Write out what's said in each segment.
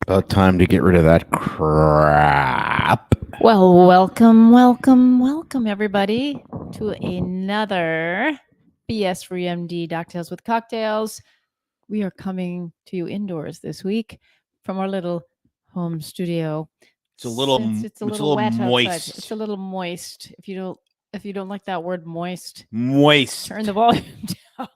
About time to get rid of that crap. Well, welcome, everybody, to another BS Free MD Doctales with Cocktails. We are coming to you indoors this week from our little home studio. It's a little wet moist. outside. It's a little moist. If you don't like that word moist, Moist. turn the volume down.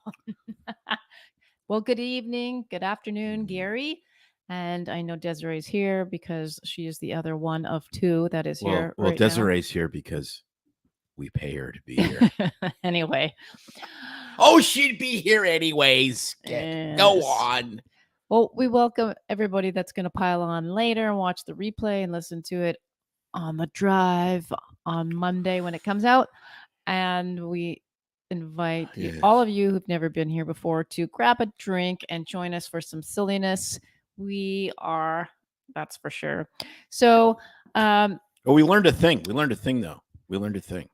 Well, good evening, good afternoon, Gary. And I know Desiree's here because she is the other one of two that is here. Well, right Desiree's here because we pay her to be here. Anyway. Oh, she'd be here anyways. Yes. Go on. Well, we welcome everybody that's going to pile on later and watch the replay and listen to it on the drive on Monday when it comes out. And we invite all of you who've never been here before to grab a drink and join us for some silliness. We are, that's for sure. So, we learned a thing. We learned a thing.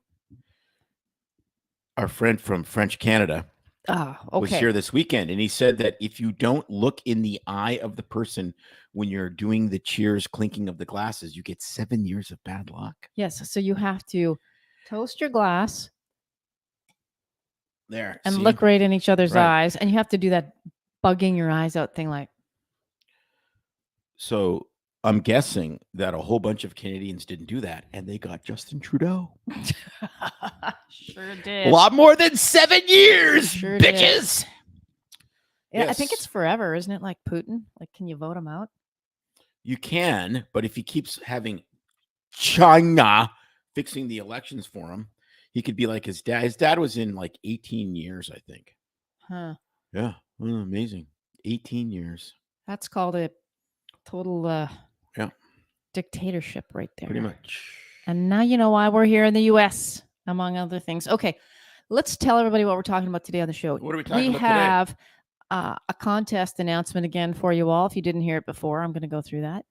Our friend from French Canada was here this weekend, and he said that if you don't look in the eye of the person when you're doing the cheers clinking of the glasses, you get 7 years of bad luck. Yes. So you have to toast your glass. There. And look right in each other's eyes. And you have to do that bugging your eyes out thing like. So I'm guessing that a whole bunch of Canadians didn't do that, and they got Justin Trudeau. Sure did. A lot more than 7 years, sure bitches. Did. Yeah, yes. I think it's forever, isn't it? Like Putin? Like, can you vote him out? You can, but if he keeps having China fixing the elections for him, he could be like his dad. His dad was in like 18 years, I think. Huh. Yeah. Amazing. 18 years. That's called a total dictatorship right there. Pretty much. And now you know why we're here in the U.S., among other things. Okay, let's tell everybody what we're talking about today on the show. What are we talking about today? We have a contest announcement again for you all. If you didn't hear it before, I'm going to go through that.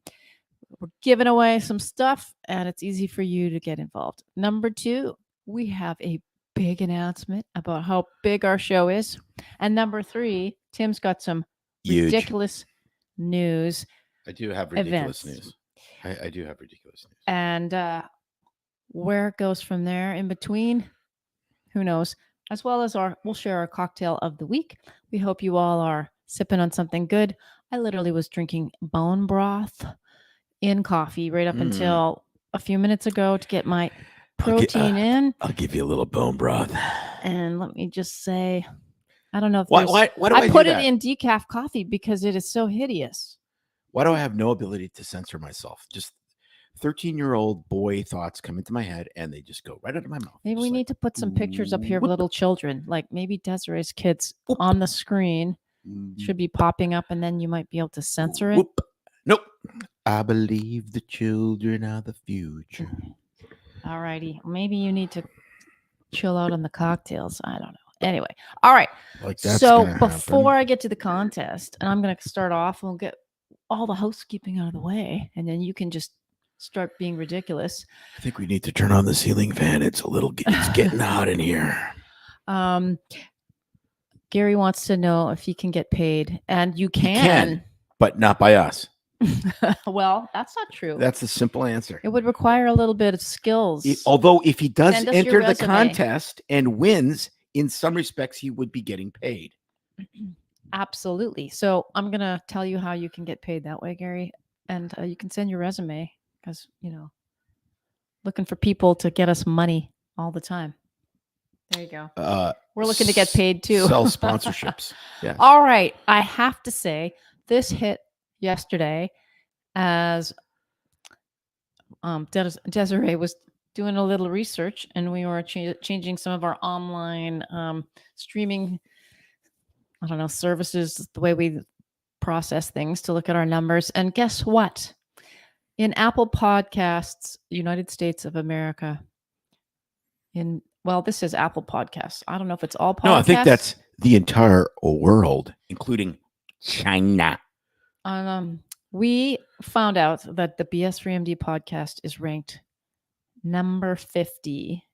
We're giving away some stuff, and it's easy for you to get involved. Number 2, we have a big announcement about how big our show is. And number 3, Tim's got some ridiculous news. I do have ridiculous news. I do have ridiculous news. And where it goes from there in between, who knows? As well as we'll share our cocktail of the week. We hope you all are sipping on something good. I literally was drinking bone broth in coffee right up until a few minutes ago to get my protein in. I'll give you a little bone broth. And let me just say, I don't know if why do I put do it that? in decaf coffee because it is so hideous. Why do I have no ability to censor myself? Just 13-year-old boy thoughts come into my head and they just go right out of my mouth. Maybe we need to put some pictures up here of little children, like maybe Desiree's kids on the screen should be popping up, and then you might be able to censor it. Nope. I believe the children are the future. All righty. Maybe you need to chill out on the cocktails. I don't know. Anyway. All right. So before I get to the contest, and I'm going to start off, we'll get all the housekeeping out of the way, and then you can just start being ridiculous. I think we need to turn on the ceiling fan. It's getting hot in here. Gary wants to know if he can get paid, and you can, but not by us. Well, that's not true. That's the simple answer. It would require a little bit of skills. Although if he does enter the contest and wins, in some respects, he would be getting paid. Absolutely. So I'm going to tell you how you can get paid that way, Gary. And you can send your resume because, looking for people to get us money all the time. There you go. We're looking to get paid too. Sell sponsorships. Yes. All right. I have to say, this hit yesterday as Desiree was doing a little research, and we were changing some of our online streaming, services, the way we process things to look at our numbers. And guess what? In Apple Podcasts, United States of America, this is Apple Podcasts. I don't know if it's all podcasts. No, I think that's the entire world, including China. We found out that the BS Free MD podcast is ranked number 50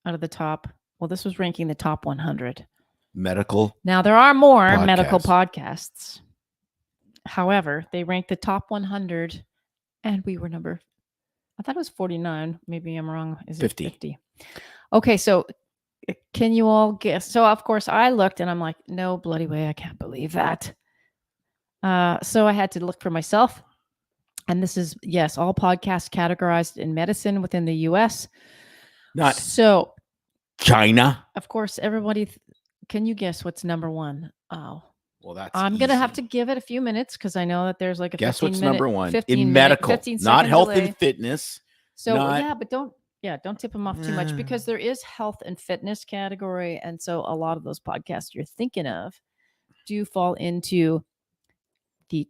out of the top. Well, this was ranking the top 100. Medical. Now, there are more medical podcasts. However, they ranked the top 100, and we were I thought it was 49. Maybe I'm wrong. Is 50. It 50? Okay, so can you all guess? So, of course, I looked, and I'm like, no bloody way. I can't believe that. So I had to look for myself. And this is, yes, all podcasts categorized in medicine within the U.S. Not so China. Of course, everybody, can you guess what's number one? Oh, well, that's I'm going to have to give it a few minutes because I know that there's like a guess what's minute, number one in medical, not health and fitness. So but don't tip them off too much because there is health and fitness category. And so a lot of those podcasts you're thinking of do fall into the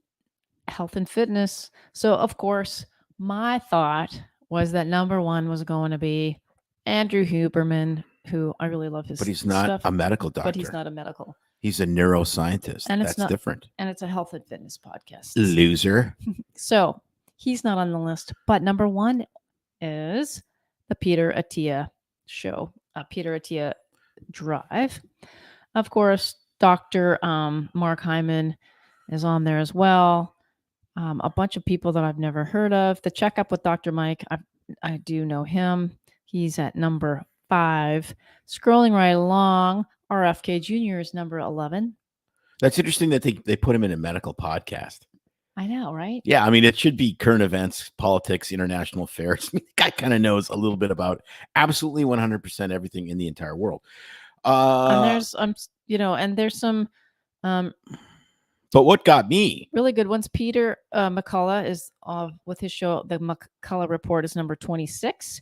health and fitness. So of course, my thought was that number one was going to be Andrew Huberman, who I really love his But he's not stuff, a medical doctor. But he's not a medical. He's a neuroscientist. And that's different. And it's a health and fitness podcast. Loser. So he's not on the list. But number one is the Peter Attia show, Peter Attia Drive. Of course, Dr. Mark Hyman is on there as well. A bunch of people that I've never heard of. The Checkup with Dr. Mike, I do know him. He's at number 5. Scrolling right along, RFK Jr. is number 11. That's interesting that they put him in a medical podcast. I know, right? Yeah, I mean, it should be current events, politics, international affairs. The guy kind of knows a little bit about absolutely 100% everything in the entire world. And there's some but what got me really good ones. Peter McCullough is with his show, the McCullough Report, is number 26.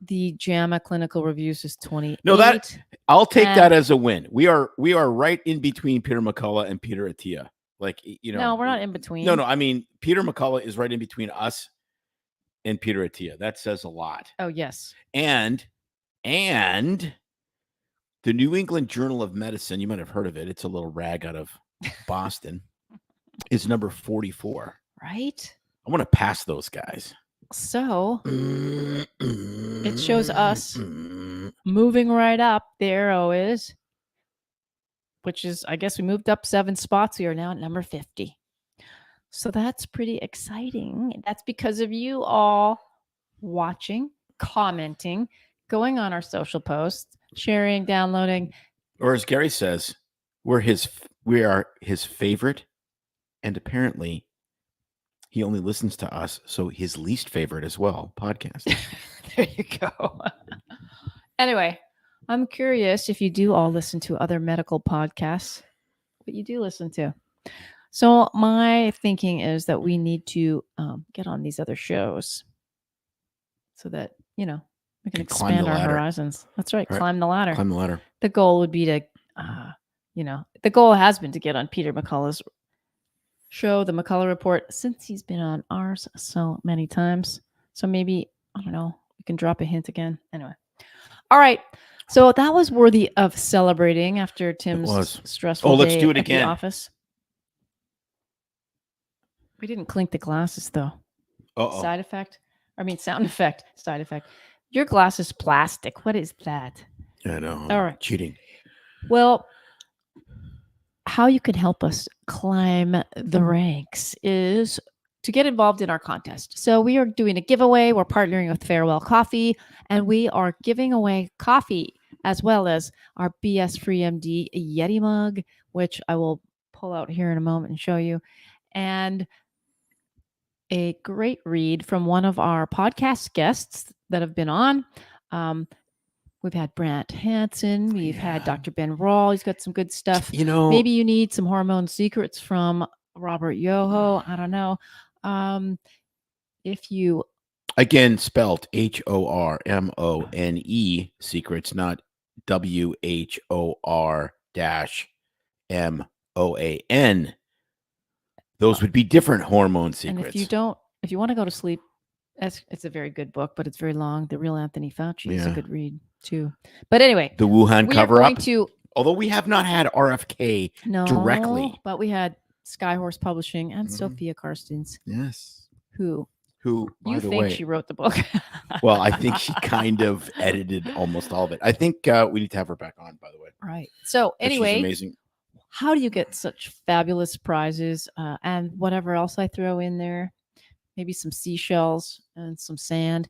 The JAMA Clinical Reviews is 28. No, that I'll take that as a win. We are right in between Peter McCullough and Peter Attia. No, we're not in between. No, I mean, Peter McCullough is right in between us and Peter Attia. That says a lot. Oh, yes. And the New England Journal of Medicine, you might have heard of it. It's a little rag out of Boston, is number 44. Right? I want to pass those guys. So it shows us moving right up. The arrow is, which is, I guess we moved up 7 spots. We are now at number 50. So that's pretty exciting. That's because of you all watching, commenting, going on our social posts, sharing, downloading. Or as Gary says, we are his favorite, and apparently he only listens to us, so his least favorite as well, podcast. There you go. Anyway, I'm curious if you do all listen to other medical podcasts, what you do listen to. So my thinking is that we need to get on these other shows so that, we can expand our horizons. That's right. Climb the ladder. Climb the ladder. The goal would be to, the goal has been to get on Peter McCullough's show, the McCullough Report, since he's been on ours so many times. So maybe, I don't know, we can drop a hint again. Anyway. All right. So that was worthy of celebrating after Tim's stressful day let's do it at again. The office. We didn't clink the glasses, though. Sound effect. Side effect. Your glass is plastic. What is that? I know. All right. Cheating. Well, how you can help us climb the ranks is to get involved in our contest. So we are doing a giveaway. We're partnering with Farewell Coffee, and we are giving away coffee as well as our BS Free MD Yeti mug, which I will pull out here in a moment and show you, and a great read from one of our podcast guests that have been on. We've had Brant Hansen. We've had Dr. Ben Rawl. He's got some good stuff. You know, maybe you need some hormone secrets from Robert Yoho. I don't know. If you again spelled HORMONE secrets, not WHOR-MOAN. Those would be different hormone secrets. And if you want to go to sleep, it's a very good book, but it's very long. The Real Anthony Fauci is a good read too. But anyway, the Wuhan cover-up. Although we have not had RFK directly, but we had Skyhorse Publishing and Sophia Karstens. Yes. Who, by the way, she wrote the book? Well, I think she kind of edited almost all of it. I think we need to have her back on, by the way. Right. So anyway, she's amazing. How do you get such fabulous prizes and whatever else I throw in there? Maybe some seashells and some sand.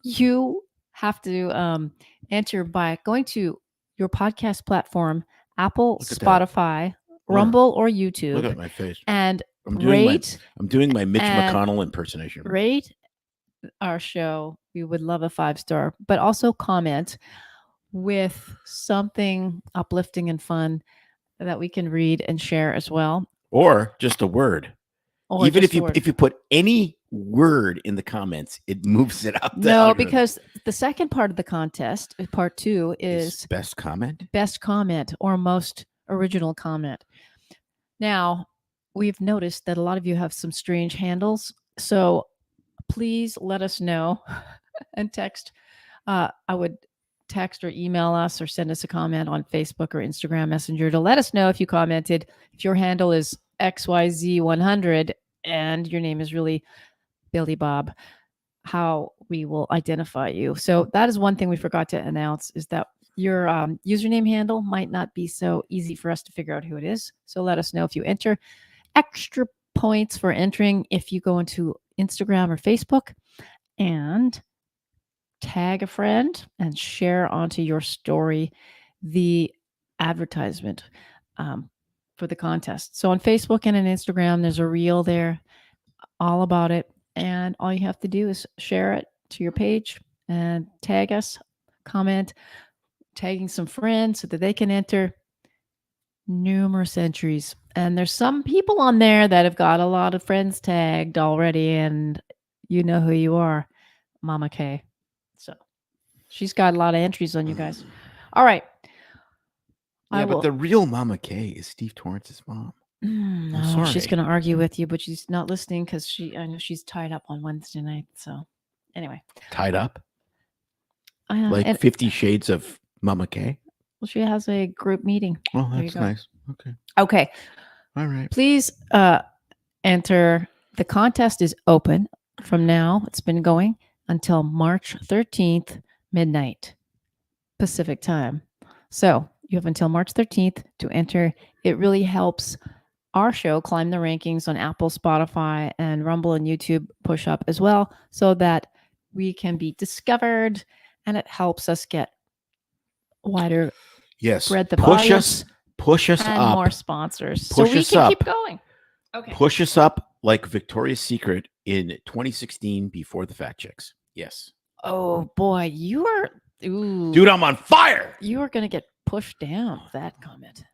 You have to enter by going to your podcast platform, Apple, Spotify, Rumble, or YouTube. Look at my face. And I'm doing my Mitch McConnell impersonation. Rate our show. We would love a 5-star, but also comment with something uplifting and fun that we can read and share as well. Or just a word. Even if you put any word in the comments, it moves it up. No, because the second part of the contest, part 2, is best comment or most original comment. Now, we've noticed that a lot of you have some strange handles, so please let us know and text. I would text or email us or send us a comment on Facebook or Instagram Messenger to let us know if you commented. If your handle is XYZ100 and your name is really Billy Bob, how we will identify you. So that is one thing we forgot to announce, is that your username handle might not be so easy for us to figure out who it is. So let us know if you enter. Extra points for entering if you go into Instagram or Facebook and tag a friend and share onto your story the advertisement for the contest. So on Facebook and on Instagram, there's a reel there all about it. And all you have to do is share it to your page and tag us, comment, tagging some friends so that they can enter. Numerous entries. And there's some people on there that have got a lot of friends tagged already, and you know who you are, Mama K. So she's got a lot of entries on you guys. All right. Yeah, but the real Mama K is Steve Torrance's mom. No, she's going to argue with you, but she's not listening because I know she's tied up on Wednesday night. So anyway. Tied up? Like 50 Shades of Mama K? Well, she has a group meeting. Oh, that's nice. Okay. All right. Please enter. The contest is open from now. It's been going until March 13th, midnight, Pacific time. So you have until March 13th to enter. It really helps our show climb the rankings on Apple, Spotify, and Rumble and YouTube push up as well, so that we can be discovered, and it helps us get wider. Yes. Spread the push us and up. More sponsors. So we can keep going. Okay. Push us up like Victoria's Secret in 2016 before the fact checks. Yes. Oh boy, you are dude, I'm on fire. You are gonna get pushed down with that comment.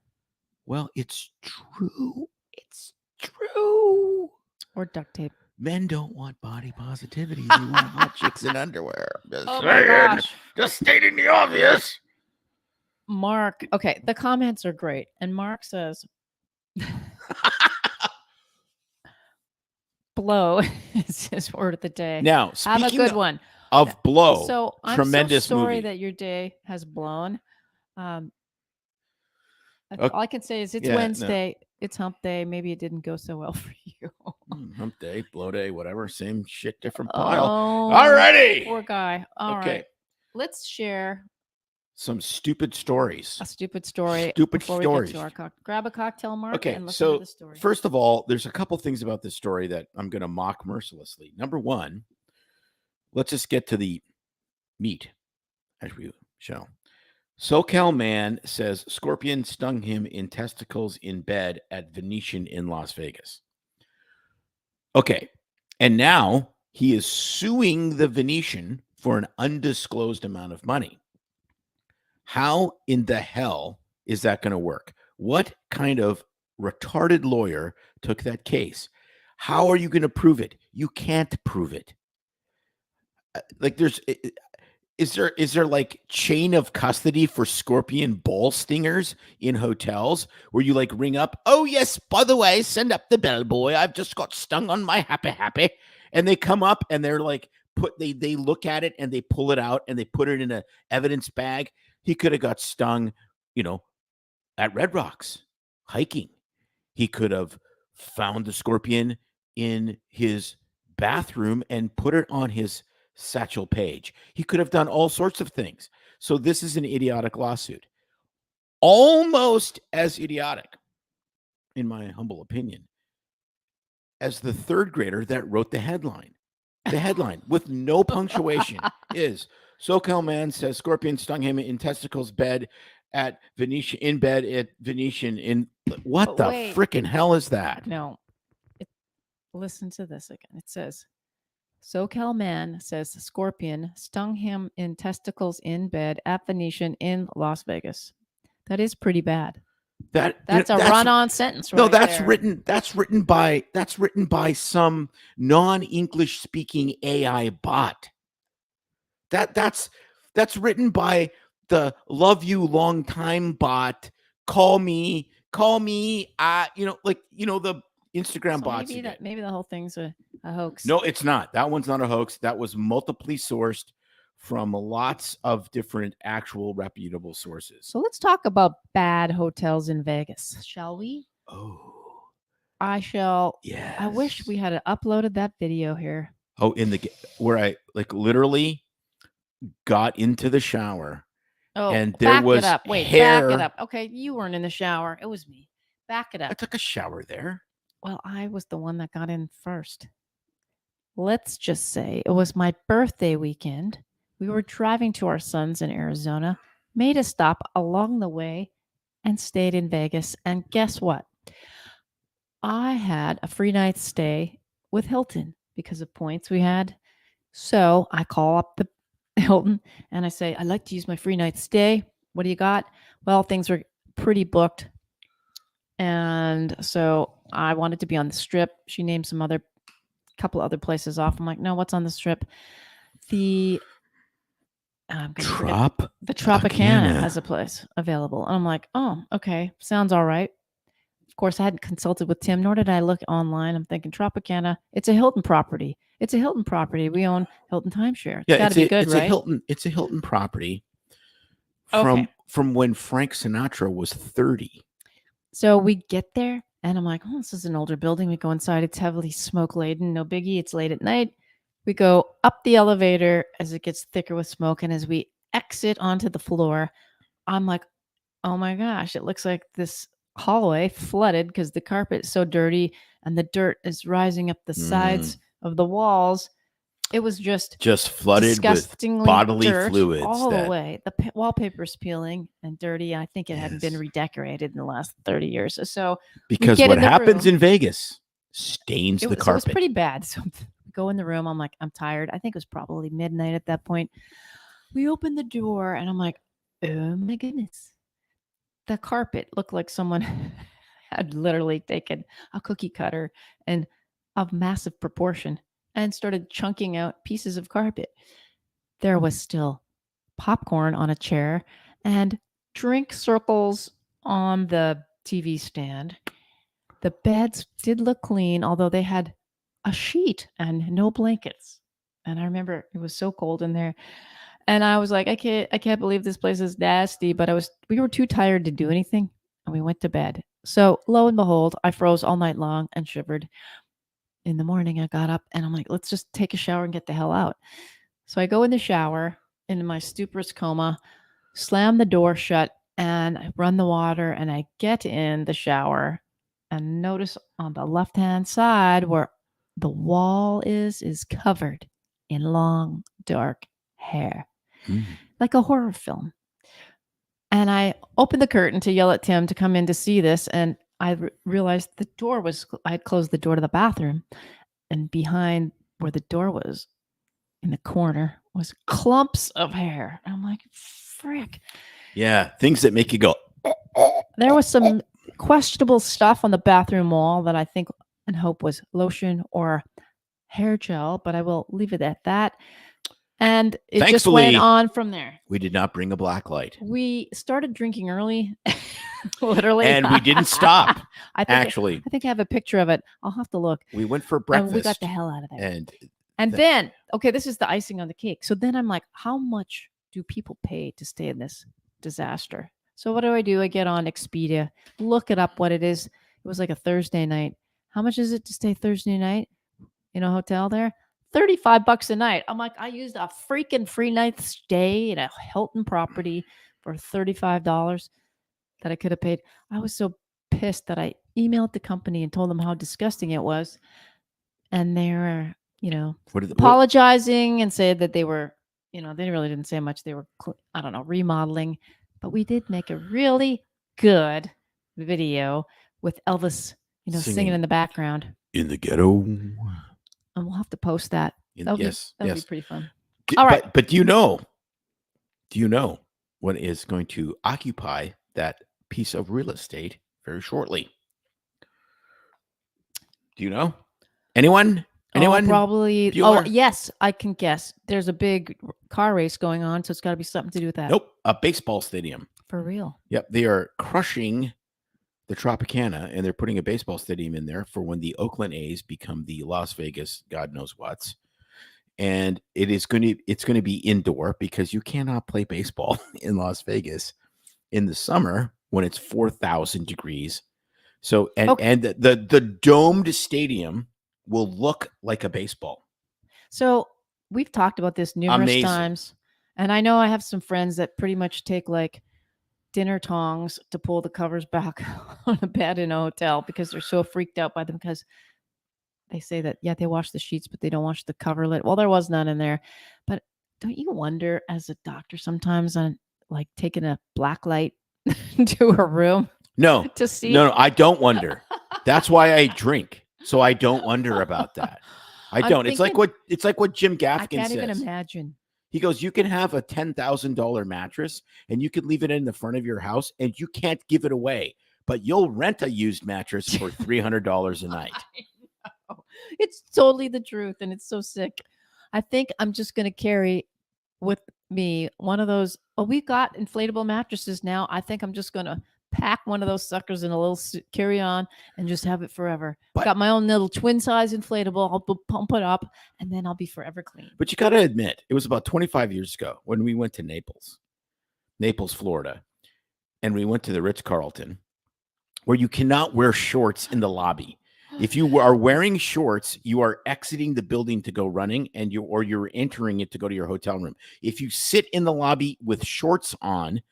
Well, it's true. It's true. Or duct tape. Men don't want body positivity. They want hot chicks in underwear. Just saying. My gosh. Just stating the obvious. Mark, okay, the comments are great. And Mark says, blow is his word of the day. Now, have a good one. Of blow. So I'm tremendous so sorry movie. that your day has blown. All I can say is it's Wednesday. No. It's hump day. Maybe it didn't go so well for you. Hump day, blow day, whatever. Same shit, different pile. Oh, alrighty. Poor guy. All right. Let's share some stupid stories. A stupid story. Stupid stories. We get to grab a cocktail, Mark. Okay, and listen so to the story. First of all, there's a couple things about this story that I'm going to mock mercilessly. Number one, let's just get to the meat, as we shall. SoCal man says scorpion stung him in testicles in bed at Venetian in Las Vegas. Okay, and now he is suing the Venetian for an undisclosed amount of money. How in the hell is that going to work? What kind of retarded lawyer took that case? How are you going to prove it? You can't prove it. Like is there like chain of custody for scorpion ball stingers in hotels where you like ring up, oh yes, by the way, send up the bellboy, I've just got stung on my happy, and they come up and they're like they look at it and they pull it out and they put it in a evidence bag. He could have got stung, at Red Rocks hiking. He could have found the scorpion in his bathroom and put it on his satchel page. He could have done all sorts of things. So this is an idiotic lawsuit. Almost as idiotic, in my humble opinion, as the third grader that wrote the headline. The headline with no punctuation is SoCal man says scorpion stung him in testicles bed at Venetian in bed at Venetian in what the freaking hell is that? No. Listen to this again. It says SoCal man says scorpion stung him in testicles in bed at Venetian in Las Vegas. That is pretty bad. That's a run-on sentence, right? No, that's there. written by some non-English speaking AI bot. That's written by the love you long time bot. Call me. The Instagram bots. Maybe the whole thing's a hoax. No, it's not. That one's not a hoax. That was multiply sourced from lots of different actual reputable sources. So let's talk about bad hotels in Vegas, shall we? Oh, I shall. Yes. I wish we had uploaded that video here. Oh, where I like literally got into the shower. Oh, and there was it up. Wait, hair. back it up. Okay, you weren't in the shower. It was me. Back it up. I took a shower there. Well, I was the one that got in first. Let's just say it was my birthday weekend. We were driving to our sons in Arizona, made a stop along the way, and stayed in Vegas. And guess what? I had a free night stay with Hilton because of points we had. So I call up the Hilton and I say, I'd like to use my free night stay. What do you got? Well, things were pretty booked. And so I wanted to be on the Strip. She named couple other places off. I'm like, no, what's on the Strip? The Tropicana has a place available. And I'm like, oh, okay. Sounds all right. Of course, I hadn't consulted with Tim, nor did I look online. I'm thinking Tropicana, it's a Hilton property. We own Hilton Timeshare. It's got to be good, right? It's a Hilton property from when Frank Sinatra was 30. So we get there and I'm like, oh, this is an older building. We go inside. It's heavily smoke laden. No biggie. It's late at night. We go up the elevator as it gets thicker with smoke. And as we exit onto the floor, I'm like, oh my gosh, it looks like this hallway flooded because the carpet is so dirty and the dirt is rising up the sides of the walls. It was just flooded with bodily fluids all the way. The wallpaper's peeling and dirty. I think it hadn't been redecorated in the last 30 years. So because what happens in Vegas stains the carpet. So it was pretty bad. So we go in the room. I'm like, I'm tired. I think it was probably midnight at that point. We open the door and I'm like, oh my goodness. The carpet looked like someone had literally taken a cookie cutter and of massive proportion and started chunking out pieces of carpet. There was still popcorn on a chair and drink circles on the TV stand. The beds did look clean, although they had a sheet and no blankets. And I remember it was so cold in there. And I was like, I can't believe this place is nasty. But we were too tired to do anything. And we went to bed. So lo and behold, I froze all night long and shivered. In the morning, I got up and I'm like, let's just take a shower and get the hell out. So I go in the shower in my stuporous coma, slam the door shut, and I run the water and I get in the shower and notice on the left-hand side where the wall is covered in long, dark hair, like a horror film. And I opened the curtain to yell at Tim to come in to see this. And I realized I had closed the door to the bathroom, and behind where the door was in the corner was clumps of hair. And I'm like, frick. Yeah, things that make you go. There was some questionable stuff on the bathroom wall that I think and hope was lotion or hair gel, but I will leave it at that. And it just went on from there. We did not bring a black light. We started drinking early, literally. And we didn't stop, I think I have a picture of it. I'll have to look. We went for breakfast. And we got the hell out of there. And then, okay, this is the icing on the cake. So then I'm like, how much do people pay to stay in this disaster? So what do? I get on Expedia, look it up what it is. It was like a Thursday night. How much is it to stay Thursday night in a hotel there? $35 a night. I'm like, I used a freaking free night stay in a Hilton property for $35 that I could have paid. I was so pissed that I emailed the company and told them how disgusting it was. And they were, apologizing and said that they were, they really didn't say much. They were, remodeling. But we did make a really good video with Elvis, singing in the background. In the ghetto. And we'll have to post that. That'll be pretty fun. All right. But do you know what is going to occupy that piece of real estate very shortly? Do you know? Anyone? Probably. Bueller? Oh, yes, I can guess. There's a big car race going on, so it's got to be something to do with that. Nope. A baseball stadium. For real. Yep. They are crushing the Tropicana, and they're putting a baseball stadium in there for when the Oakland A's become the Las Vegas God knows what's. And it's going to be indoor because you cannot play baseball in Las Vegas in the summer when it's 4,000 degrees. So and the domed stadium will look like a baseball. So we've talked about this numerous times, and I know I have some friends that pretty much take like dinner tongs to pull the covers back on a bed in a hotel because they're so freaked out by them because they say that, they wash the sheets, but they don't wash the coverlet. Well, there was none in there. But don't you wonder as a doctor sometimes on like taking a black light to a room? No, to see. No, I don't wonder. That's why I drink. So I don't wonder about that. I don't. It's like what Jim Gaffigan says. I can't even imagine. He goes, you can have a $10,000 mattress and you can leave it in the front of your house and you can't give it away, but you'll rent a used mattress for $300 a night. I know. It's totally the truth. And it's so sick. I think I'm just going to carry with me one of those. Oh, we got inflatable mattresses now. I think I'm just going to pack one of those suckers in a little carry-on and just have it forever. Got my own little twin size inflatable. I'll pump it up and then I'll be forever clean. But you got to admit, it was about 25 years ago when we went to Naples, Florida, and we went to the Ritz-Carlton where you cannot wear shorts in the lobby. If you are wearing shorts, you are exiting the building to go running and you're entering it to go to your hotel room. If you sit in the lobby with shorts on,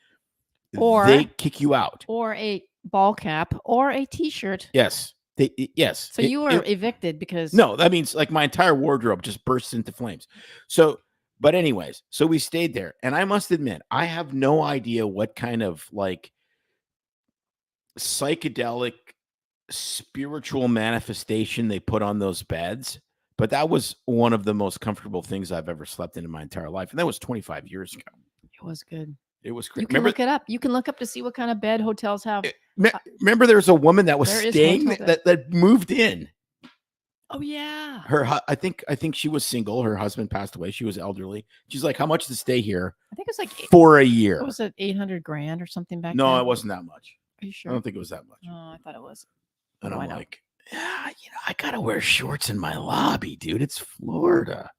or they kick you out, or a ball cap, or a T-shirt. Yes, yes. So you were evicted because that means like my entire wardrobe just bursts into flames. So, but anyways, so we stayed there, and I must admit, I have no idea what kind of like psychedelic spiritual manifestation they put on those beds, but that was one of the most comfortable things I've ever slept in my entire life, and that was 25 years ago. It was good. It was great. You can look it up. You can look up to see what kind of bed hotels have. Remember, there was a woman that was staying that moved in. Oh yeah. I think she was single. Her husband passed away. She was elderly. She's like, "How much to stay here?" I think it was like for a year. What was it, $800,000 or something back then? No, it wasn't that much. Are you sure? I don't think it was that much. Oh, I thought it was. And I'm like, I gotta wear shorts in my lobby, dude. It's Florida.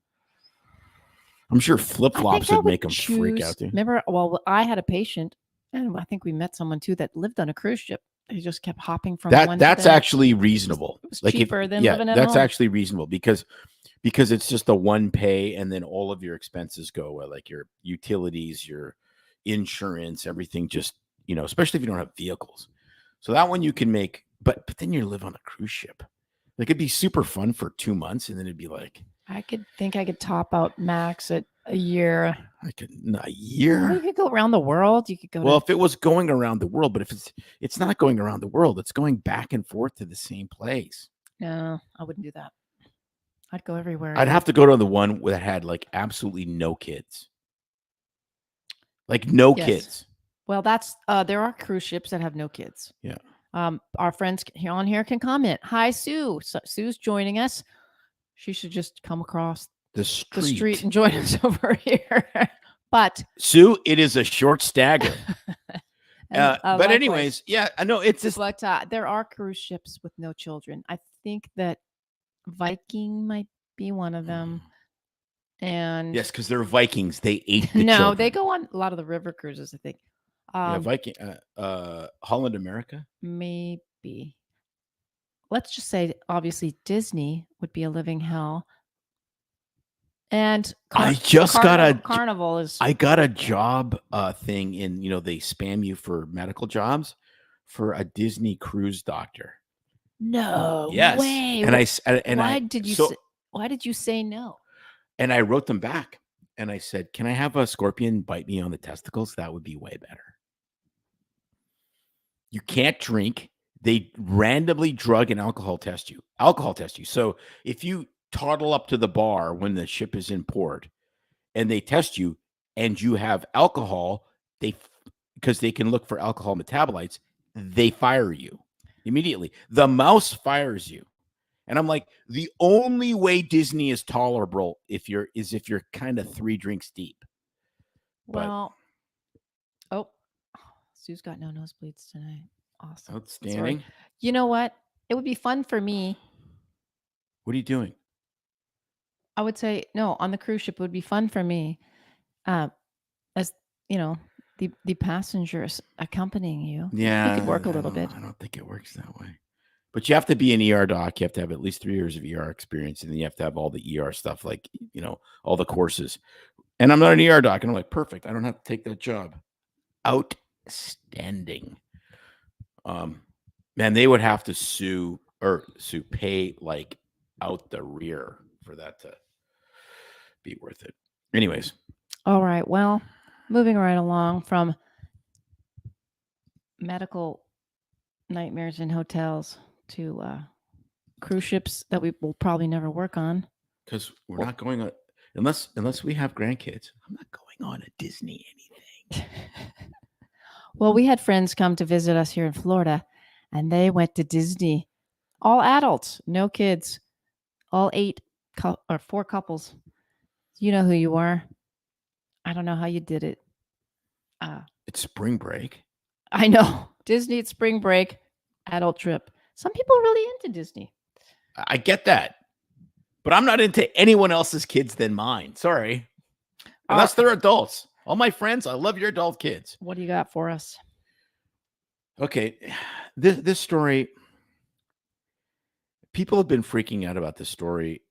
I'm sure flip-flops would make them freak out. Dude. Remember, well, I had a patient, and I think we met someone too that lived on a cruise ship. He just kept hopping from one. That's actually reasonable. It was cheaper than living at home. That's actually reasonable because it's just a one pay, and then all of your expenses go away, like your utilities, your insurance, everything. Just especially if you don't have vehicles. So that one you can make, but then you live on a cruise ship. Like it'd be super fun for 2 months, and then it'd be like. I could top out max at a year. A year? Well, you could go around the world. You could go. Well, if it was going around the world, but if it's not going around the world, it's going back and forth to the same place. No, I wouldn't do that. I'd go everywhere. I'd have to go to the one that had like absolutely no kids. Like no kids. Well, there are cruise ships that have no kids. Yeah. Our friends on here can comment. Hi, Sue. Sue's joining us. She should just come across the street and join us over here. But Sue, it is a short stagger. But anyways, yeah, I know it's just. But there are cruise ships with no children. I think that Viking might be one of them. And yes, because they're Vikings. They ate the children. They go on a lot of the river cruises, I think. Yeah, Viking, Holland America? Maybe. Let's just say, obviously, Disney would be a living hell. And I just got a Carnival is. I got a job thing in, they spam you for medical jobs for a Disney cruise doctor. No yes. way. And why did you say no? And I wrote them back and I said, can I have a scorpion bite me on the testicles? That would be way better. You can't drink. They randomly drug and alcohol test you. So if you toddle up to the bar when the ship is in port and they test you and you have alcohol, because they can look for alcohol metabolites, they fire you immediately. The mouse fires you. And I'm like, the only way Disney is tolerable if you're kind of 3 drinks deep. Well, Sue's got no nosebleeds tonight. Awesome. Outstanding. Sorry. You know what? It would be fun for me. What are you doing? I would say no, on the cruise ship, it would be fun for me. As the passengers accompanying you. Yeah. You could work a little bit. I don't think it works that way. But you have to be an ER doc. You have to have at least 3 years of ER experience. And then you have to have all the ER stuff, like, all the courses. And I'm not an ER doc. And I'm like, perfect. I don't have to take that job. Outstanding. Man, they would have to pay like out the rear for that to be worth it. Anyways. All right. Well, moving right along from medical nightmares in hotels to cruise ships that we will probably never work on. Because we're not going on, unless we have grandkids. I'm not going on a Disney anything. Well, we had friends come to visit us here in Florida, and they went to Disney. All adults, no kids. All 4 couples. You know who you are. I don't know how you did it. It's spring break. I know. Disney at spring break, adult trip. Some people are really into Disney. I get that. But I'm not into anyone else's kids than mine. Sorry. Unless they're adults. All my friends, I love your adult kids. What do you got for us? Okay. This story, people have been freaking out about this story,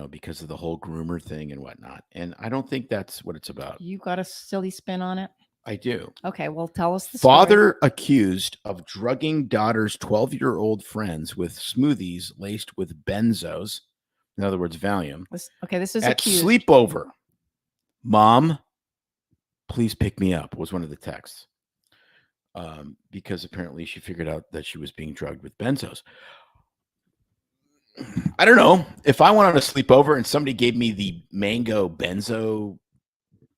because of the whole groomer thing and whatnot. And I don't think that's what it's about. You got a silly spin on it? I do. Okay, well, tell us the Father story. Accused of drugging daughter's 12-year-old friends with smoothies laced with benzos, in other words, Valium. This is at accused. Sleepover. Mom, please pick me up, was one of the texts. Because apparently she figured out that she was being drugged with benzos. I don't know. If I went on a sleepover and somebody gave me the mango benzo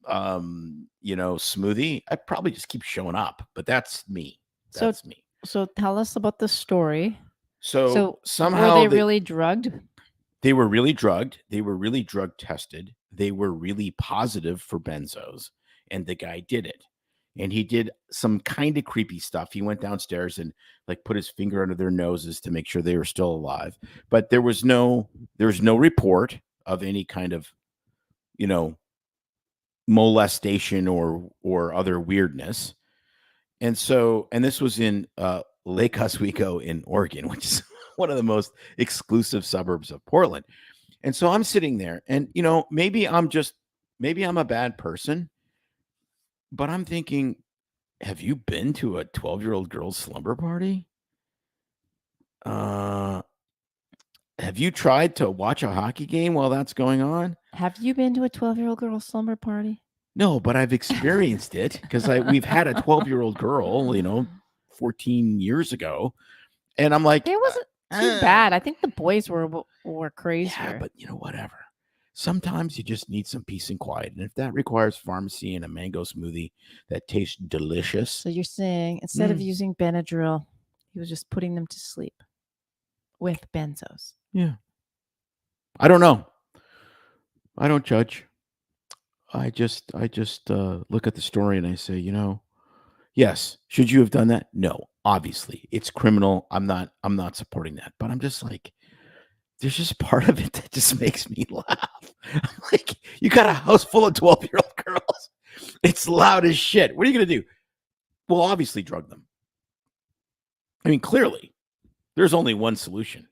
smoothie, I'd probably just keep showing up. But that's me. That's me. So tell us about the story. So somehow were they really drugged? They were really drugged. They were really drug tested. They were really positive for benzos. And the guy did it. And he did some kind of creepy stuff. He went downstairs and put his finger under their noses to make sure they were still alive. But there was no report of any kind of, molestation or other weirdness. And this was in Lake Oswego in Oregon, which is one of the most exclusive suburbs of Portland. And so I'm sitting there and, maybe I'm a bad person. But I'm thinking, have you been to a 12-year-old girl's slumber party? Have you tried to watch a hockey game while that's going on? Have you been to a 12-year-old girl's slumber party? No, but I've experienced it because we've had a 12-year-old girl, 14 years ago. And I'm like, it wasn't too bad. I think the boys were crazier. Yeah, but whatever. Sometimes you just need some peace and quiet. And if that requires pharmacy and a mango smoothie that tastes delicious. So you're saying instead of using Benadryl, he was just putting them to sleep with benzos. Yeah. I don't know. I don't judge. I just look at the story and I say, yes, should you have done that? No, obviously. It's criminal. I'm not supporting that. But I'm just like, there's just part of it that just makes me laugh. I'm like, you got a house full of 12-year-old girls. It's loud as shit. What are you going to do? Well, obviously drug them. I mean, clearly, there's only one solution.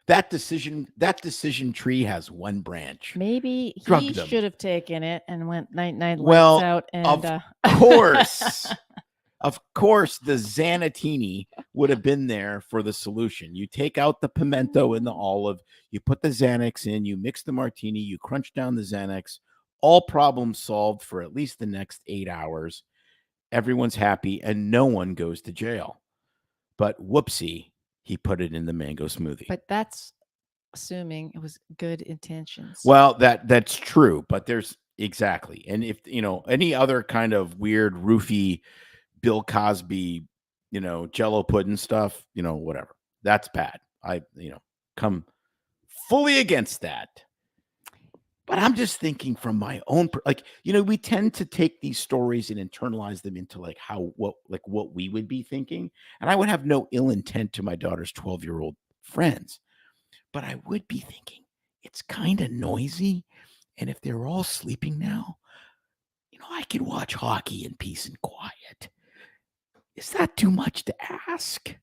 That decision tree has one branch. Maybe he should have taken it and went night well, lights out. And of course, of course, the Xanatini would have been there for the solution. You take out the pimento and the olive, you put the Xanax in, you mix the martini, you crunch down the Xanax. All problems solved for at least the next 8 hours. Everyone's happy and no one goes to jail. But whoopsie, he put it in the mango smoothie. But that's assuming it was good intentions. Well, that's true, but there's exactly. And if, any other kind of weird roofie Bill Cosby, Jello pudding stuff, whatever. That's bad. I, come fully against that. But I'm just thinking from my own, we tend to take these stories and internalize them into what we would be thinking. And I would have no ill intent to my daughter's 12-year-old friends, but I would be thinking it's kind of noisy. And if they're all sleeping now, I can watch hockey in peace and quiet. Is that too much to ask?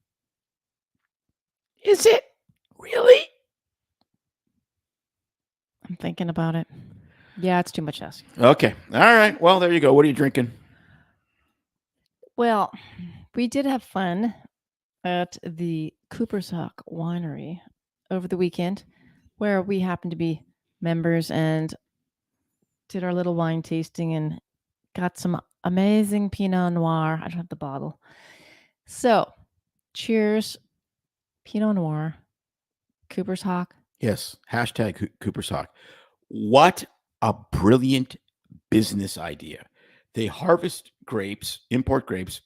Is it really? I'm thinking about it. Yeah, it's too much to ask. Okay. All right. Well, there you go. What are you drinking? Well, we did have fun at the Cooper's Hawk Winery over the weekend, where we happened to be members and did our little wine tasting and got some amazing Pinot Noir. I don't have the bottle. So, cheers, Pinot Noir, Cooper's Hawk. Yes. Hashtag Cooper's Hawk. What a brilliant business idea. They harvest grapes, import grapes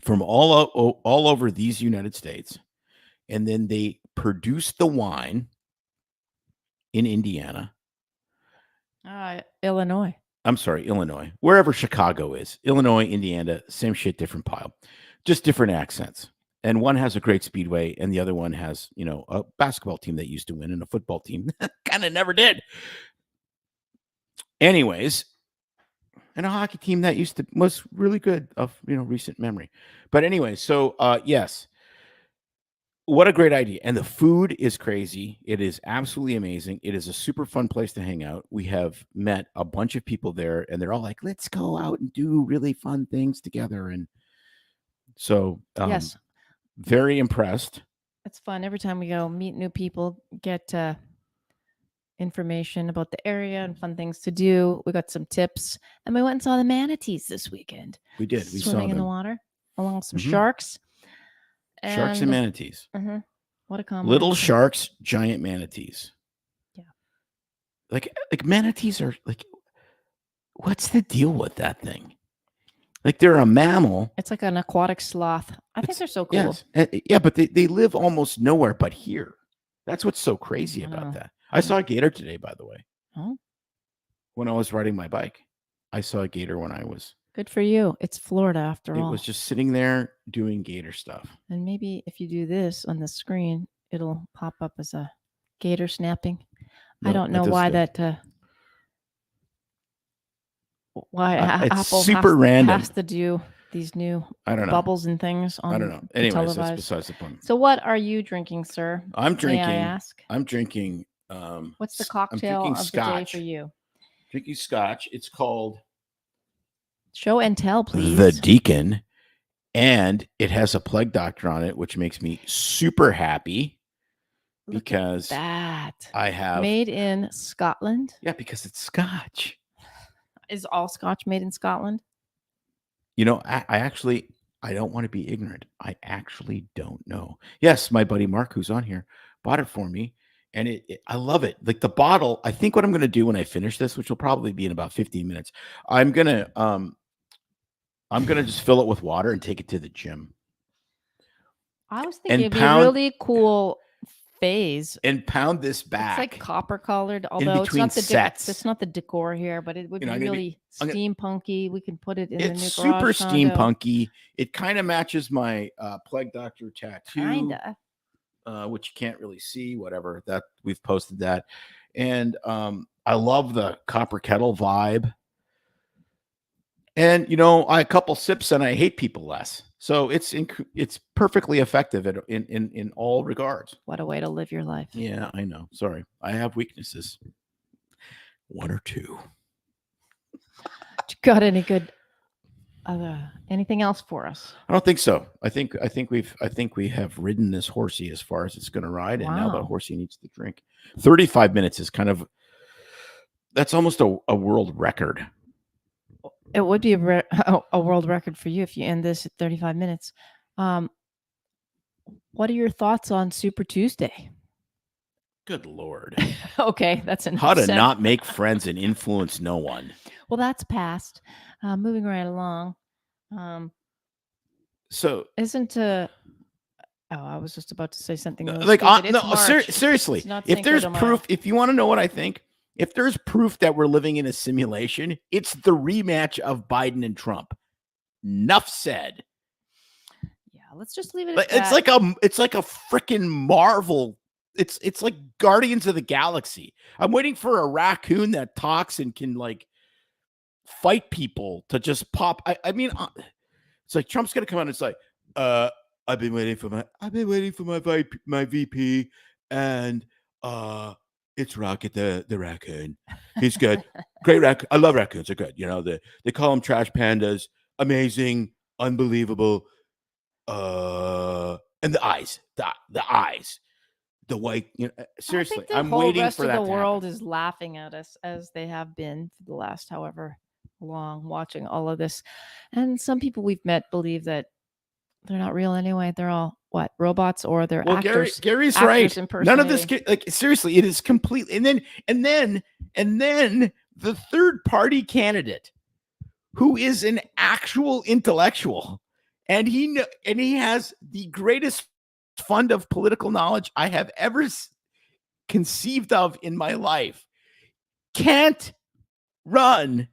from all over these United States, and then they produce the wine in Indiana. Illinois. I'm sorry, Illinois. Wherever Chicago is. Illinois, Indiana, same shit, different pile. Just different accents. And one has a great speedway, and the other one has, a basketball team that used to win and a football team kind of never did. Anyways, and a hockey team that was really good of, recent memory. But anyway, so yes, what a great idea. And the food is crazy. It is absolutely amazing. It is a super fun place to hang out. We have met a bunch of people there, and they're all like, let's go out and do really fun things together. And so, yes. Very impressed. It's fun. Every time we go meet new people, get information about the area and fun things to do. We got some tips, and we went and saw the manatees this weekend. We did. We swimming saw in the water along with some sharks. Sharks and manatees. What a combination. Little sharks, giant manatees. Yeah. Like manatees are like, what's the deal with that thing? Like they're a mammal. It's like an aquatic sloth. I think they're so cool. Yes. Yeah, but they live almost nowhere but here. That's what's so crazy about that. I saw a gator today, by the way. Oh. When I was riding my bike. I saw a gator when I was. Good for you. It's Florida after all. It was just sitting there doing gator stuff. And maybe if you do this on the screen, it'll pop up as a gator snapping. No, I don't know why that... why Apple super random. Has to do these new bubbles and things on I don't know. Anyways, that's besides the point. So what are you drinking, sir? I'm drinking. May I ask? I'm drinking. What's the cocktail of scotch. The day for you? Drinking scotch. It's called Show and Tell, please. The Deacon, and it has a plague doctor on it, which makes me super happy. Look because at that. I have made in Scotland. Yeah, because it's scotch. Is all scotch made in Scotland? I don't want to be ignorant. I actually don't know. Yes, my buddy Mark, who's on here, bought it for me. And I love it. Like the bottle, I think what I'm going to do when I finish this, which will probably be in about 15 minutes, I'm going to just fill it with water and take it to the gym. I was thinking it'd be a really cool phase and pound this back. It's like copper colored, although it's not the sets. It's not the decor here, but it would be really steampunky. We can put it in the new garage. It's super steampunky. It kind of matches my Plague Doctor tattoo. Kinda. Which you can't really see, whatever. That we've posted that. And I love the copper kettle vibe. And a couple sips and I hate people less. So it's perfectly effective in all regards. What a way to live your life. Yeah, I know. Sorry. I have weaknesses. One or two. Got any good anything else for us? I don't think so. I think we have ridden this horsey as far as it's going to ride. And now the horsey needs to drink. 35 minutes is that's almost a world record. It would be a world record for you if you end this at 35 minutes. What are your thoughts on Super Tuesday? Good Lord. Okay, that's enough. How to not make friends and influence no one. Well, that's past. Moving right along. So isn't I was just about to say something. Seriously. If there's proof, if you want to know what I think, if there's proof that we're living in a simulation, it's the rematch of Biden and Trump. Enough said. Yeah, let's just leave it at that. It's like a freaking Marvel. It's like Guardians of the Galaxy. I'm waiting for a raccoon that talks and can fight people to just pop. I mean, it's like Trump's gonna come out and it's like, I've been waiting for my VP, and it's Rocket the raccoon. He's good. Great raccoon. I love raccoons. They're good. They call them trash pandas. Amazing, unbelievable. And the eyes, the white. Seriously, I'm waiting for that. The world is laughing at us as they have been for the last however long, watching all of this. And some people we've met believe that they're not real anyway. They're all robots, or they're actors. Gary's right. None of this, seriously, it is complete. And then the third party candidate, who is an actual intellectual, and he has the greatest fund of political knowledge I have ever conceived of in my life, can't run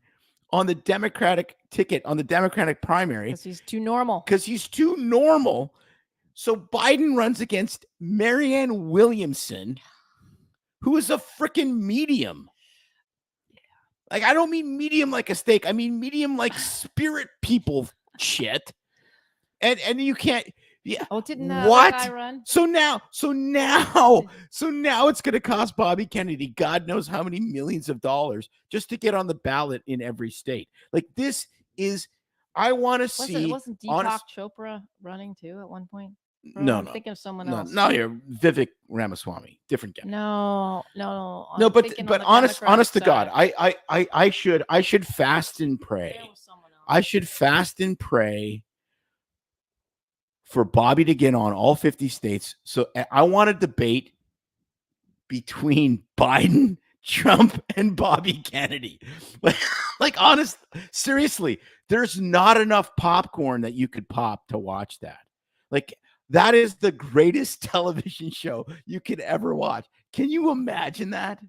on the Democratic ticket, on the Democratic primary. Because he's too normal. So Biden runs against Marianne Williamson, who is a freaking medium. Like, I don't mean medium like a steak. I mean medium like spirit people shit. And you can't. Yeah. Oh, didn't that guy run? So now it's going to cost Bobby Kennedy God knows how many millions of dollars just to get on the ballot in every state. Like, this is, I want to see. Wasn't Deepak Chopra running too at one point? No. I'm thinking of someone else. No, you're Vivek Ramaswamy, different guy. No. But honest to God, I should fast and pray. I should fast and pray for Bobby to get on all 50 states. So I want a debate between Biden, Trump, and Bobby Kennedy. Honest, seriously, there's not enough popcorn that you could pop to watch that. That is the greatest television show you could ever watch. Can you imagine that?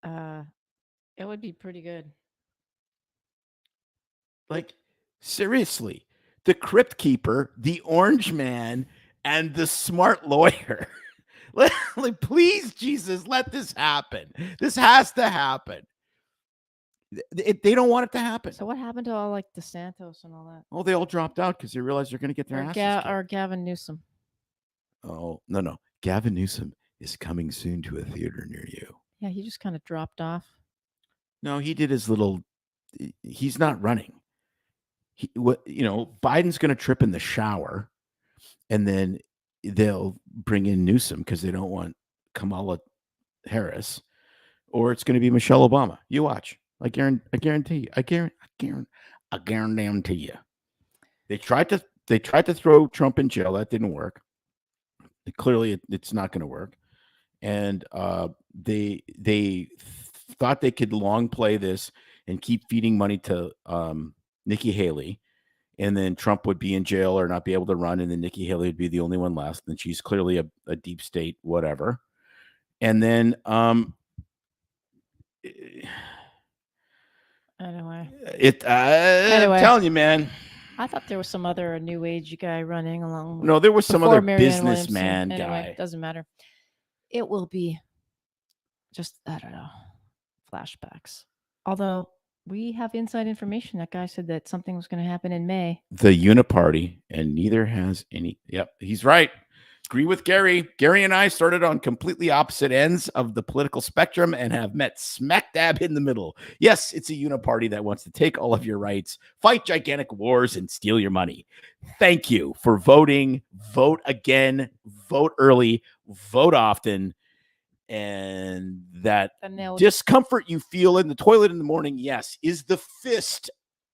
It would be pretty good. Seriously. The Crypt Keeper, the Orange Man, and the Smart Lawyer. Please, Jesus, let this happen. This has to happen. They don't want it to happen. So what happened to all the Santos and all that? Oh, they all dropped out because they realized they're going to get their asses kicked. Or Gavin Newsom. Oh, no. Gavin Newsom is coming soon to a theater near you. Yeah, he just kind of dropped off. No, he did his little. He's not running. Biden's going to trip in the shower, and then they'll bring in Newsom because they don't want Kamala Harris, or it's going to be Michelle Obama. You watch. I guarantee you. I guarantee you. They tried to throw Trump in jail. That didn't work. Clearly, it's not going to work. and they thought they could long play this and keep feeding money to Nikki Haley, and then Trump would be in jail or not be able to run, and then Nikki Haley would be the only one left, and she's clearly a deep state whatever. And then anyway, I'm telling you, man. I thought there was some other new age guy running along. No, there was some other businessman guy. Anyway, doesn't matter. It will be just, I don't know, flashbacks. Although we have inside information. That guy said that something was going to happen in May. The Uniparty, and neither has any. Yep, he's right. Agree with Gary. Gary and I started on completely opposite ends of the political spectrum and have met smack dab in the middle. Yes, it's a uniparty that wants to take all of your rights, fight gigantic wars, and steal your money. Thank you for voting. Vote again. Vote early. Vote often. And that discomfort you feel in the toilet in the morning, yes, is the fist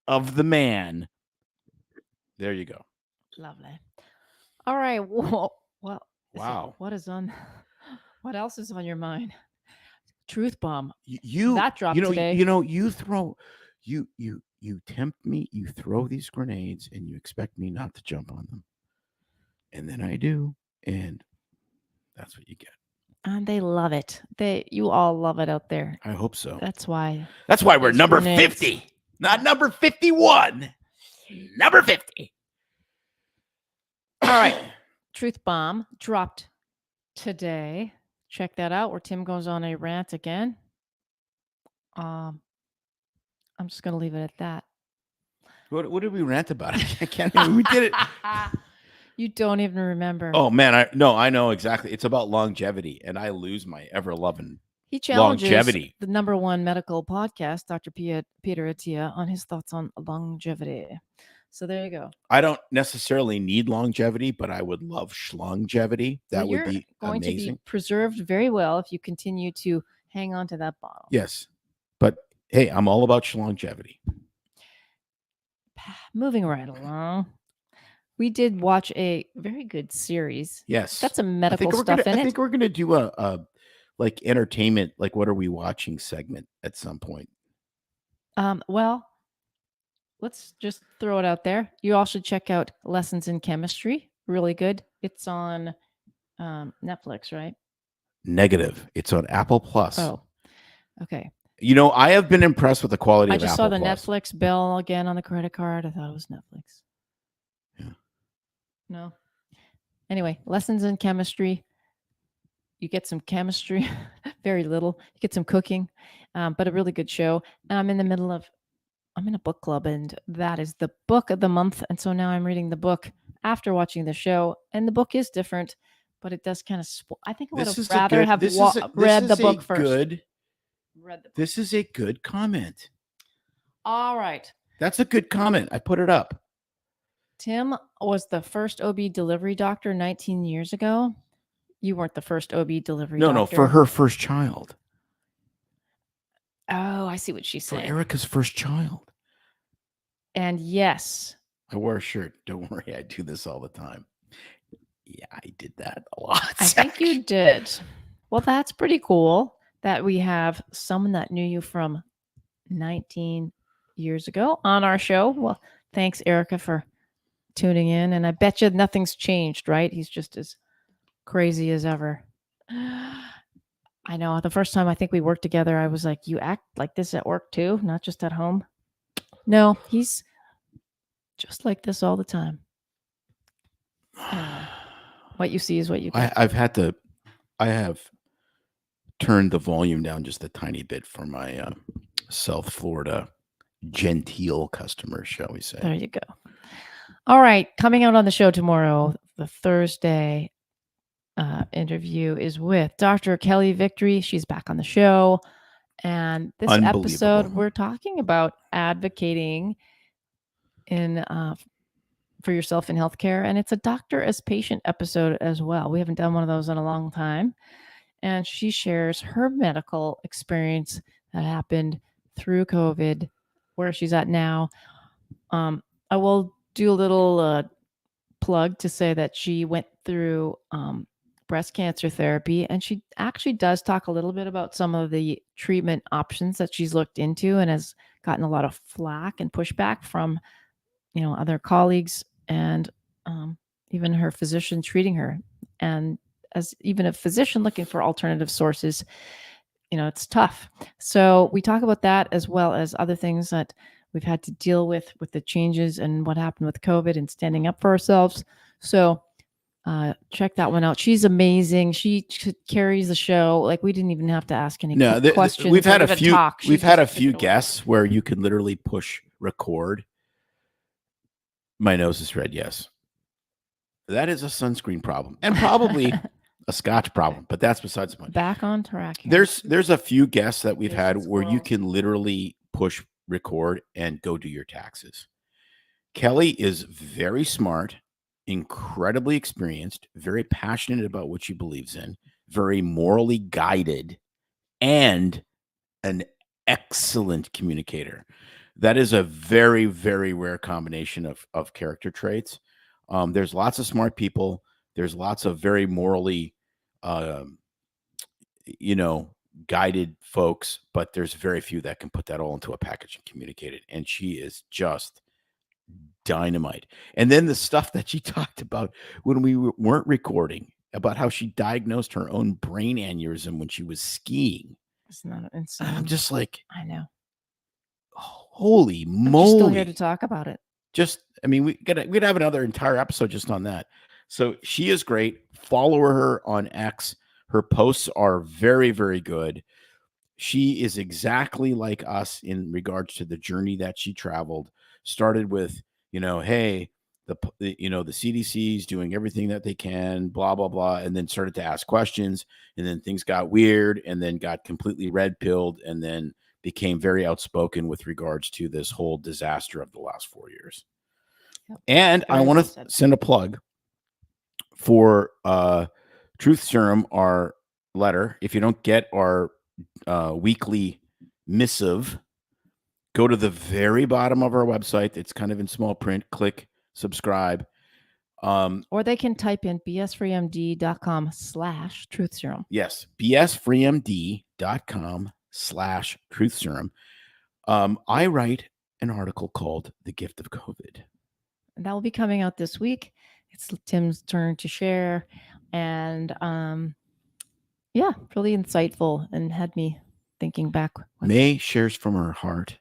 of the man. There you go. Lovely. All right. Well, wow. What else is on your mind? Truth bomb. That dropped today. You tempt me, you throw these grenades, and you expect me not to jump on them. And then I do, and that's what you get. And they love it. You all love it out there. I hope so. That's why we're number 50, not number 51. Number 50. All right. Truth bomb dropped today. Check that out where Tim goes on a rant again. I'm just going to leave it at that. What did we rant about? I can't remember. We did it. You don't even remember. Oh, man. I know exactly. It's about longevity, and I lose my ever-loving He challenges longevity. The #1 medical podcast, Dr. Peter Attia, on his thoughts on longevity. So there you go. I don't necessarily need longevity, but I would love schlongevity. That would be going amazing. To be preserved very well if you continue to hang on to that bottle. Yes. But hey, I'm all about schlongevity. Moving right along. We did watch a very good series. Yes. That's some medical stuff in it. I think we're going to do a like entertainment, like what are we watching segment at some point. Well, let's just throw it out there. You all should check out Lessons in Chemistry. Really good. It's on Netflix, right? Negative. It's on Apple Plus. Oh, okay. I have been impressed with the quality of Apple Plus. I just saw the Netflix bill again on the credit card. I thought it was Netflix. Yeah. No. Anyway, Lessons in Chemistry. You get some chemistry, very little. You get some cooking, but a really good show. And I'm in a book club, and that is the book of the month. And so now I'm reading the book after watching the show, and the book is different, but it does kind of. I think I would have rather have read the book first. This is a good comment. All right. That's a good comment. I put it up. Tim was the first OB delivery doctor 19 years ago. You weren't the first OB delivery doctor. No, for her first child. Oh, I see what she's saying. For Erica's first child. And yes. I wore a shirt. Don't worry, I do this all the time. Yeah, I did that a lot. I think you did. Well, that's pretty cool that we have someone that knew you from 19 years ago on our show. Well, thanks, Erica, for tuning in. And I bet you nothing's changed, right? He's just as crazy as ever. I know. The first time I think we worked together, I was like, you act like this at work too, not just at home. No, he's just like this all the time. What you see is what you get. I have turned the volume down just a tiny bit for my South Florida genteel customers, shall we say. There you go. All right. Coming out on the show tomorrow, the Thursday interview is with Dr. Kelly Victory. She's back on the show. And this episode, we're talking about advocating for yourself in healthcare. And it's a doctor as patient episode as well. We haven't done one of those in a long time. And she shares her medical experience that happened through COVID, where she's at now. I will do a little plug to say that she went through breast cancer therapy. And she actually does talk a little bit about some of the treatment options that she's looked into and has gotten a lot of flack and pushback from, other colleagues and even her physician treating her. And as even a physician looking for alternative sources, it's tough. So we talk about that as well as other things that we've had to deal with the changes and what happened with COVID and standing up for ourselves. So check that one out. She's amazing. She carries the show. Like, we didn't even have to ask any questions. We've had a few. We've had a few guests where you can literally push record. My nose is red. Yes, that is a sunscreen problem and probably a Scotch problem, but that's besides the point. Back on track here. There's a few guests that we've had where you can literally push record and go do your taxes. Kelly is very smart, incredibly experienced, very passionate about what she believes in, very morally guided, and an excellent communicator. That is a very, very rare combination of character traits. There's lots of smart people. There's lots of very morally, guided folks, but there's very few that can put that all into a package and communicate it. And she is just dynamite. And then the stuff that she talked about when we weren't recording about how she diagnosed her own brain aneurysm when she was skiing. It's not insane. I'm just like, I know. Holy moly. She's still here to talk about it. We'd have another entire episode just on that. So she is great. Follow her on X. Her posts are very, very good. She is exactly like us in regards to the journey that she traveled. Started with, hey, the CDC is doing everything that they can, blah, blah, blah, and then started to ask questions, and then things got weird, and then got completely red-pilled, and then became very outspoken with regards to this whole disaster of the last 4 years. Yep. And I want to send a plug for Truth Serum, our letter. If you don't get our weekly missive, go to the very bottom of our website. It's kind of in small print. Click subscribe. Or they can type in bsfreemd.com/truth serum. Yes, bsfreemd.com/truth serum. I write an article called The Gift of COVID. And that will be coming out this week. It's Tim's turn to share. And really insightful and had me thinking back. May shares from her heart.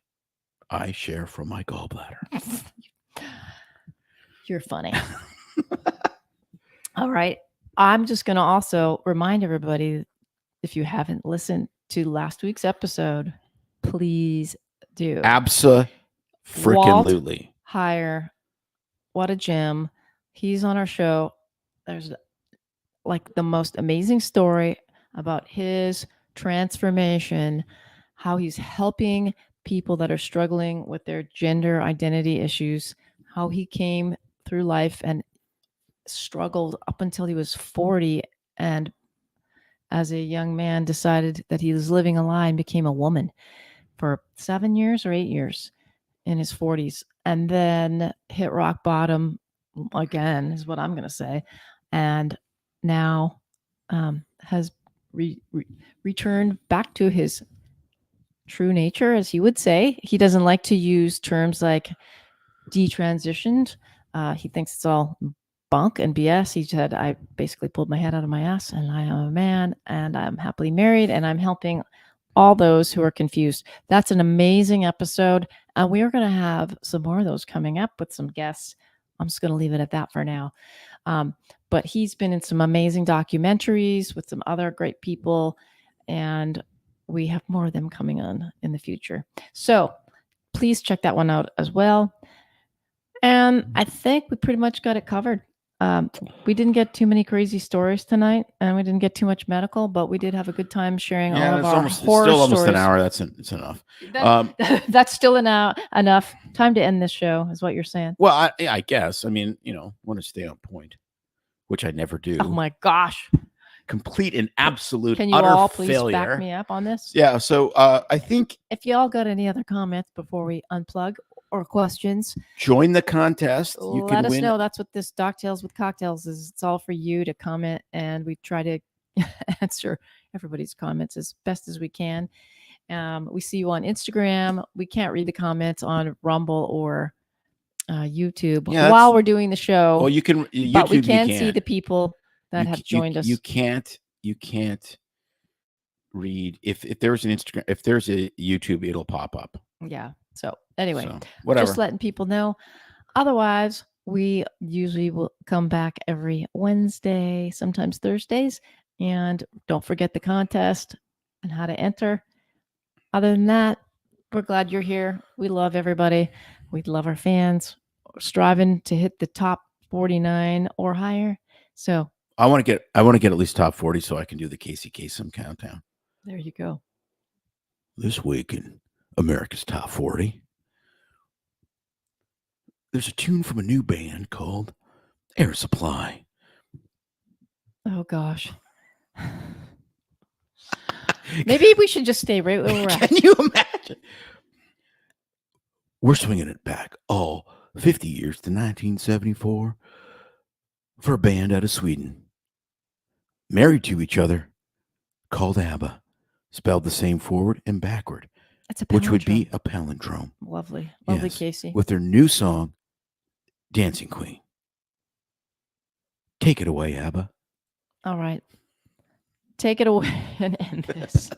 I share from my gallbladder. You're funny. All right. I'm just going to also remind everybody, if you haven't listened to last week's episode, please do. Abso-freaking-lutely. Hire. What a gem. He's on our show. There's like the most amazing story about his transformation, how he's helping people that are struggling with their gender identity issues, how he came through life and struggled up until he was 40, and as a young man decided that he was living a lie and became a woman for 7 years or 8 years in his 40s, and then hit rock bottom again, is what I'm going to say, and now has returned back to his true nature, as he would say. He doesn't like to use terms like detransitioned. He thinks it's all bunk and BS. He said, I basically pulled my head out of my ass and I am a man and I'm happily married and I'm helping all those who are confused. That's an amazing episode. And we are going to have some more of those coming up with some guests. I'm just going to leave it at that for now. But he's been in some amazing documentaries with some other great people, and we have more of them coming on in the future. So please check that one out as well. And I think we pretty much got it covered. We didn't get too many crazy stories tonight, and we didn't get too much medical, but we did have a good time sharing all of our horror stories. It's still almost an hour. It's enough. That's still enough time to end this show, is what you're saying. Well, I guess. I mean, want to stay on point, which I never do. Oh my gosh. Complete and absolute Can you utter all please failure. back me up on this? Yeah. So I think if you all got any other comments before we unplug, or questions. Join the contest. Let us know. That's what this Doctales with Cocktails is. It's all for you to comment, and we try to answer everybody's comments as best as we can. We see you on Instagram. We can't read the comments on Rumble or YouTube while we're doing the show. Oh, you can. YouTube, but we can see the people that have joined us. You can't read if there's an Instagram. If there's a YouTube, it'll pop up. Yeah. So anyway, whatever. Just letting people know. Otherwise, we usually will come back every Wednesday, sometimes Thursdays. And don't forget the contest and how to enter. Other than that, we're glad you're here. We love everybody. We love our fans. We're striving to hit the top 49 or higher. So I want to get at least top 40 so I can do the Casey Kasem countdown. There you go. This week in America's Top 40, there's a tune from a new band called Air Supply. Oh gosh. Maybe we should just stay right where we're at. Can you imagine? We're swinging it back 50 years to 1974 for a band out of Sweden. Married to each other, called ABBA, spelled the same forward and backward, which would be a palindrome. Lovely, Casey. With their new song, Dancing Queen. Take it away, ABBA. All right. Take it away and end this.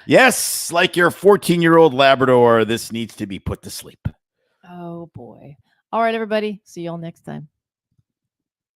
Yes, like your 14-year-old Labrador, this needs to be put to sleep. Oh, boy. All right, everybody. See you all next time.